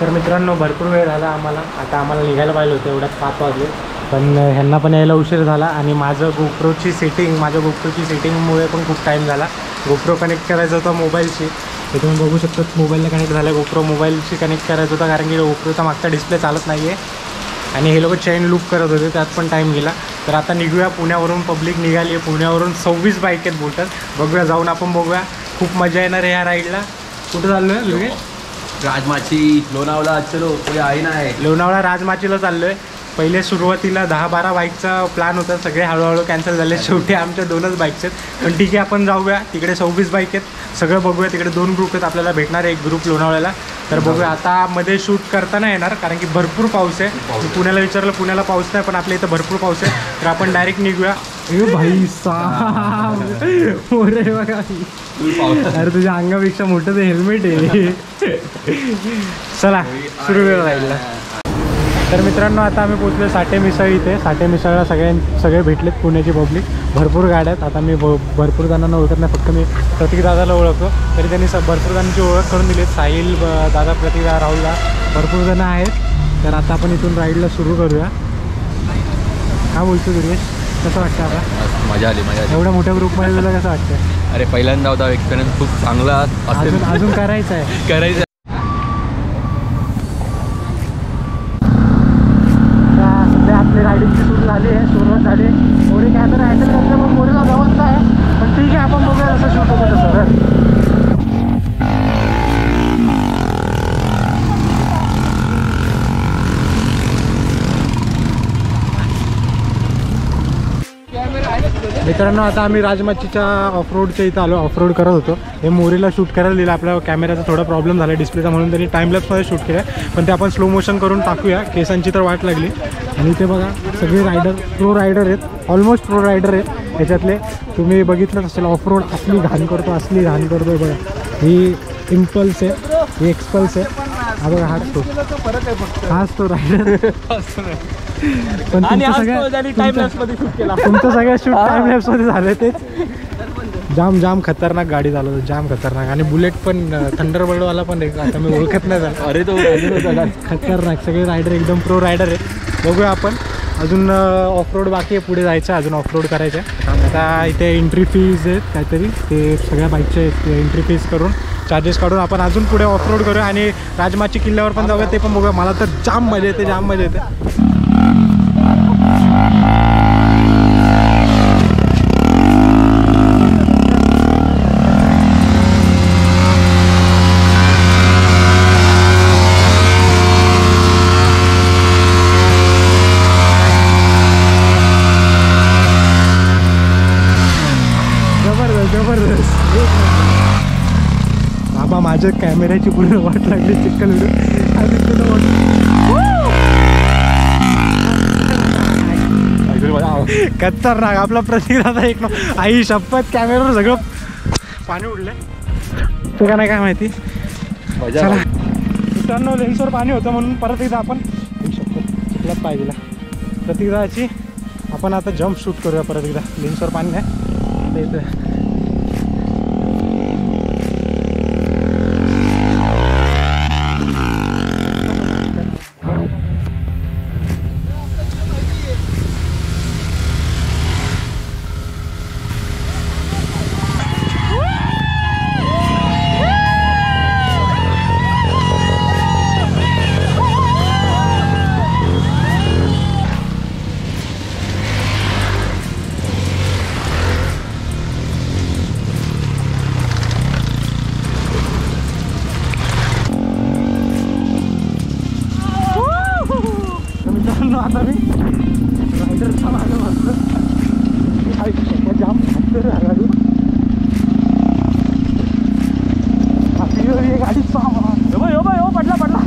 तर मित्रांनो भरपूर वेळ झाला आम्हाला, आता आम्हाला निघायला पाहिजे होतं, एवढ्यात 5 वाजले, पण ह्यांना पण यायला उशीर झाला आणि माझं गोप्रोची सेटिंगमुळे पण खूप टाईम झाला. गोप्रो कनेक्ट करायचं होतं मोबाईलशी, हे तुम्ही बघू शकता मोबाईलला कनेक्ट झालं. गोप्रो मोबाईलशी कनेक्ट करायचं होतं कारण की गोप्रोचा मागचा डिस्प्ले चालत नाही आहे आणि हे लोक चेन लूप करत होते, त्यात पण टाईम गेला. तर आता निघूया, पुण्यावरून पब्लिक निघाली आहे, पुण्यावरून 26 बाईक आहेत बोलतात. बघूया, जाऊन आपण बघूया, खूप मजा येणार आहे या राईडला. कुठं चाललो आहे लोके? राजमाची लोणावळा. चलो कोणी आहे नाही, लोणावळा राजमाचीला चाललो आहे. पहिले सुरुवातीला 10-12 बाईकचा प्लॅन होता, सगळे हळूहळू कॅन्सल झाले. शेवटी आमच्या 2च बाईक्स आहेत, पण ठीक आहे आपण जाऊया. तिकडे 26 बाईक आहेत, सगळं बघूया. तिकडे 2 ग्रुप आहेत, आपल्याला भेटणार आहे एक ग्रुप लोणावळ्याला. तर बघूया, आता मध्ये शूट करता नाही येणार कारण की भरपूर पाऊस आहे. मी पुण्याला विचारलं, पुण्याला पाऊस नाही, पण आपल्या इथं भरपूर पाऊस आहे. तर आपण डायरेक्ट निघूया. ए भाई साहब, अरे बघा, अरे तुझ्या अंगापेक्षा मोठं ते हेल्मेट आहे. चला सुरू राहिला. तर मित्रांनो आता आम्ही पोचलो साठे मिसळ इथे. साठे मिसळला सगळे भेटलेत पुण्याची पब्लिक, भरपूर गाड्या आहेत. आता मी भरपूर जणांना ओळखत नाही, फक्त मी प्रतीक दादाला ओळखतो, तरी त्यांनी भरपूर जणांची ओळख करून दिली. साहिल दादा, प्रतीक दादा, राहुलदा, भरपूर जणं आहेत. तर आता आपण इथून राईडला सुरू करूया. काय बोलतो दुर्गेश, कसं वाटतं आता? मजा आली. एवढ्या मोठ्या ग्रुपमध्ये तुला कसं वाटतं? अरे पहिल्यांदा होता एक्सपिरियन्स, खूप चांगला अजून करायचं आहे. आपली रायडिंगची सुरू झाली आहे, सुरुवात झाली. मोरे काय तर हँडल करते, पण मोरेला जवळच आहे, पण ठीक आहे आपण बघूया असं शूट होतं तसं. मित्रांनो आता आम्ही राजमाचीच्या ऑफरोडच्या इथं आलो, ऑफरोड करत होतो. हे मोरीला शूट करायला दिलं, आपल्या कॅमेऱ्याचा थोडा प्रॉब्लेम झाला डिस्प्लेचा, म्हणून त्यांनी टाईमलॅप्समध्ये शूट केलं, पण ते आपण स्लो मोशन करून टाकूया. केसांची तर वाट लागली. आणि ते बघा सगळे रायडर, प्रो रायडर आहेत, ऑलमोस्ट प्रो रायडर आहेत. ह्याच्यातले तुम्ही बघितलंच असेल, ऑफरोड असली घाण करतो बघा. ही इम्पल्स आहे, ही एक्सपल्स आहे. हा बघा, हाच तो रायडर. पण तुमचं सगळ्या शूट टाईमलॅप्समध्ये झाले. ते जाम खतरनाक गाडी चालवतो, जाम खतरनाक. आणि बुलेट पण, थंडरबर्डवाला पण आहे, आता मी ओळखत नाही झालं. अरे तो खतरनाक, सगळे रायडर एकदम प्रो रायडर आहे. बघूया आपण, अजून ऑफरोड बाकी आहे, पुढे जायचं, अजून ऑफरोड करायचं. आता इथे एंट्री फीज आहेत काहीतरी, ते सगळ्या बाईकचे एंट्री फीज करून चार्जेस काढून आपण अजून पुढे ऑफरोड करूया आणि राजमाची किल्ल्यावर पण जाऊया, ते पण बघूया. मला तर जाम मजा येते. जबरदस्त. बाबा माझ्या कॅमेऱ्याची पूर्ण वाट लागली, चिक्कल खतरनाक. आपला प्रतीक दादा एक आई शपथ, कॅमेऱ्यावर सगळं पाणी उडलंय, तुला नाही काय माहिती. चला मित्रांनो, लेन्सवर पाणी होतं म्हणून परत एकदा आपण चिखलात पाय दिला प्रतीक दादाची. आपण आता जम्प शूट करूया परत एकदा. लेन्सवर पाणी नाही इथं. आता मी रायडरचा मागं बसलो, जाम गाडी गाडी पडला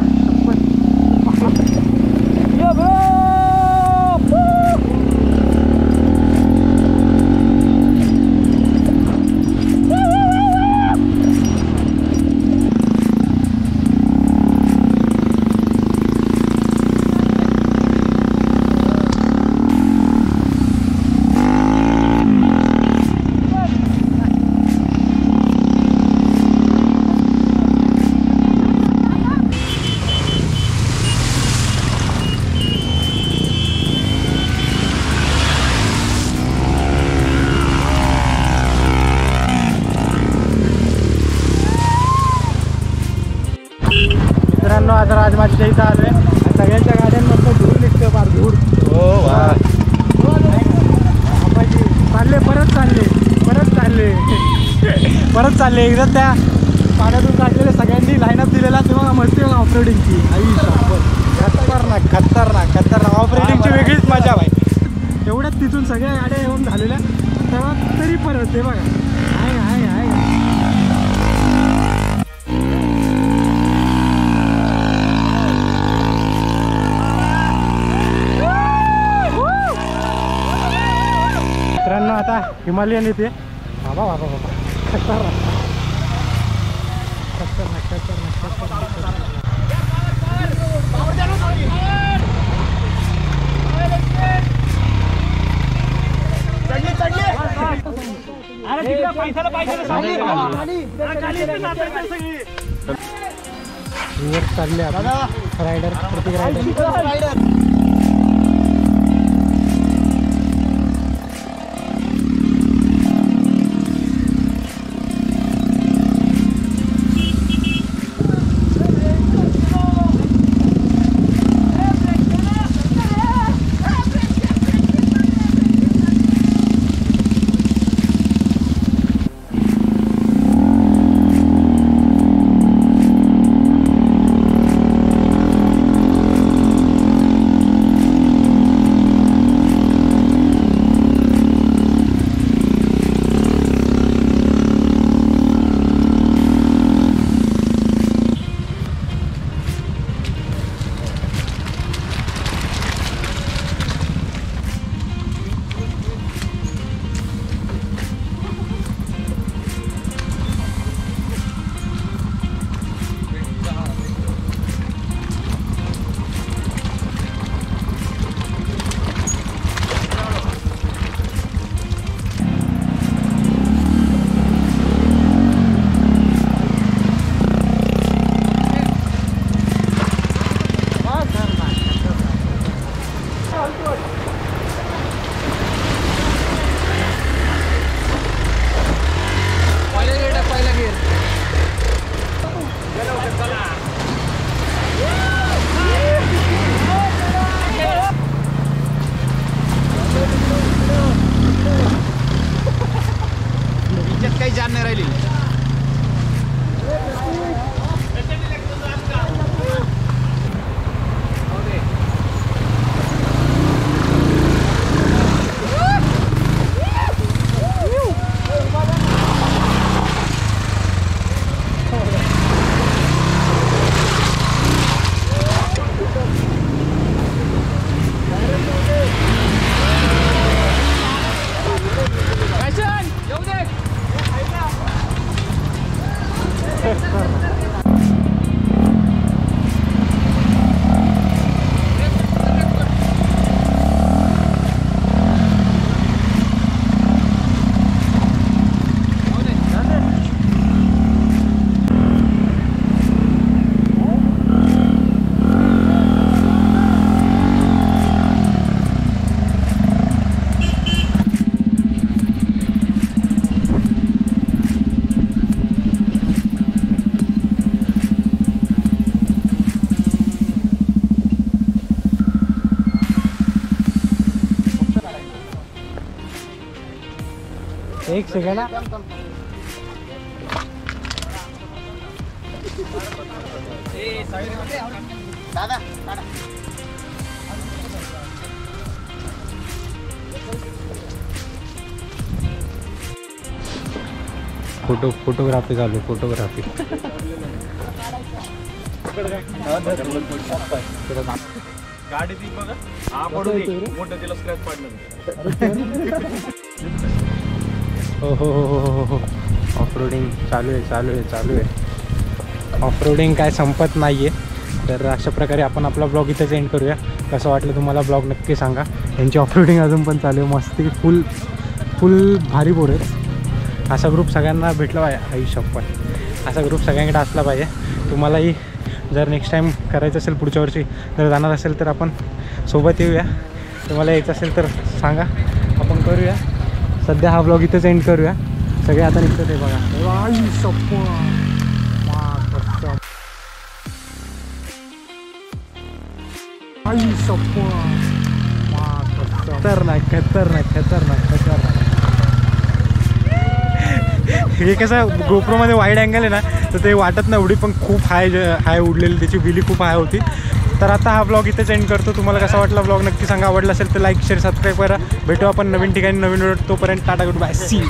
राजमातीच्या इथं आलोय आणि सगळ्यांच्या गाड्यांमधनं धूर निघतं फार धूर. हो वा चालले परत चालले एकदा त्या पाण्यातून काढलेले सगळ्यांनी लाईनअप दिलेला तेव्हा मस्ती बघा ऑफरोडिंगची. आई खतरनाक ऑफरोडिंगची वेगळीच मजा भाई. एवढ्याच तिथून सगळ्या गाड्या येऊन झालेल्या तेव्हा तरी परत ते बघा आहे मित्रांनो. आता हिमालयन येते बाबा खतरनाक. चालले रायडर प्रत्येक रायडर. काही जाण नाही राहिली. एक सेकंड. दादा फोटोग्राफी चालू. फोटोग्राफी गाडी ती बघा. हा पडू दे मोठं तिला स्क्रॅच पाडलं. हो ऑफरोडिंग चालू आहे. ऑफरोडिंग काय संपत नाही आहे. तर अशा प्रकारे आपण आपला ब्लॉग इथेच एंड करूया. कसं वाटलं तुम्हाला ब्लॉग नक्की सांगा. यांची ऑफरोडिंग अजून पण चालू आहे. मस्ती फुल भारी पोर आहेत. असा ग्रुप सगळ्यांना भेटला पाहिजे. आयुष्यात असा ग्रुप सगळ्यांकडे असला पाहिजे. तुम्हालाही जर नेक्स्ट टाईम करायचं असेल, पुढच्या वर्षी जर जाणार असेल तर आपण सोबत येऊया. तुम्हाला यायचं असेल तर सांगा, आपण करूया. सध्या हा ब्लॉग इथेच एंड करूया. सगळे आता निघतात ते बघा. आई खतरनाक खतरनाक खतरनाक खतरनाक. हे कसं गोप्रोमध्ये वाईड अँगल आहे ना, तर ते वाटत नाही एवढी, पण खूप हाय उडलेली, त्याची बिली खूप हाय होती. तर आता हा ब्लॉग इथेच एंड करतो. तुम्हाला कसा वाटला ब्लॉग नक्की सांगा. आवडला असेल तर लाईक शेअर सबस्क्राईब करा. भेटू आपण नवीन ठिकाणी नवीन व्हिडिओ. तोपर्यंत टाटा गुड बाय सी.